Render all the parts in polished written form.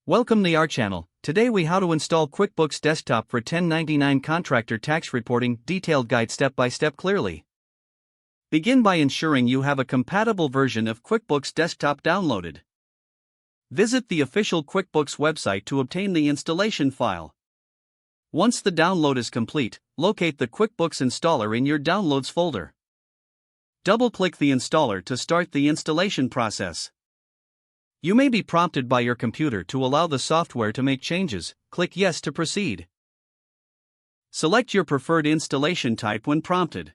Welcome to our channel. Today we how to install QuickBooks Desktop for 1099 contractor tax reporting. Detailed guide step by step clearly. Begin by ensuring you have a compatible version of QuickBooks Desktop downloaded. Visit the official QuickBooks website to obtain the installation file. Once the download is complete, locate the QuickBooks installer in your Downloads folder. Double-click the installer to start the installation process. You may be prompted by your computer to allow the software to make changes. Click Yes to proceed. Select your preferred installation type when prompted.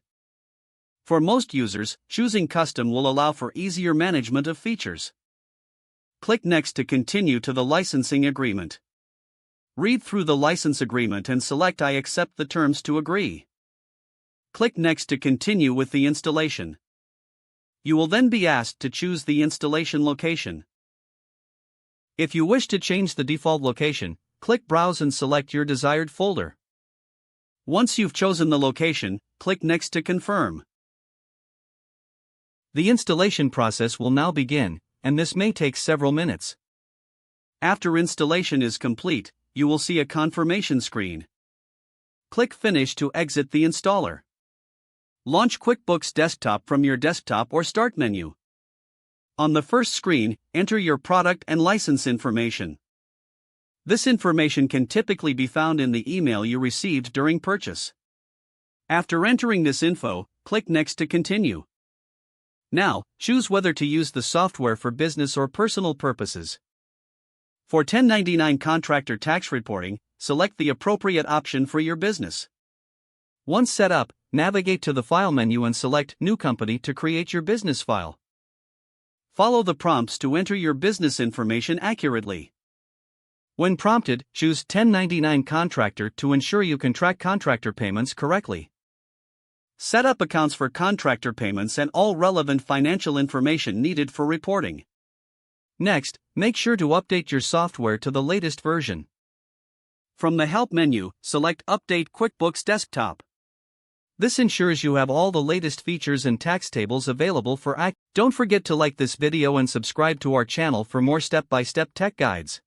For most users, choosing Custom will allow for easier management of features. Click Next to continue to the licensing agreement. Read through the license agreement and select I accept the terms to agree. Click Next to continue with the installation. You will then be asked to choose the installation location. If you wish to change the default location, click Browse and select your desired folder. Once you've chosen the location, click Next to confirm. The installation process will now begin, and this may take several minutes. After installation is complete, you will see a confirmation screen. Click Finish to exit the installer. Launch QuickBooks Desktop from your desktop or Start menu. On the first screen, enter your product and license information. This information can typically be found in the email you received during purchase. After entering this info, click Next to continue. Now, choose whether to use the software for business or personal purposes. For 1099 contractor tax reporting, select the appropriate option for your business. Once set up, navigate to the File menu and select New Company to create your business file. Follow the prompts to enter your business information accurately. When prompted, choose 1099 Contractor to ensure you can track contractor payments correctly. Set up accounts for contractor payments and all relevant financial information needed for reporting. Next, make sure to update your software to the latest version. From the Help menu, select Update QuickBooks Desktop. This ensures you have all the latest features and tax tables available for access. Don't forget to like this video and subscribe to our channel for more step-by-step tech guides.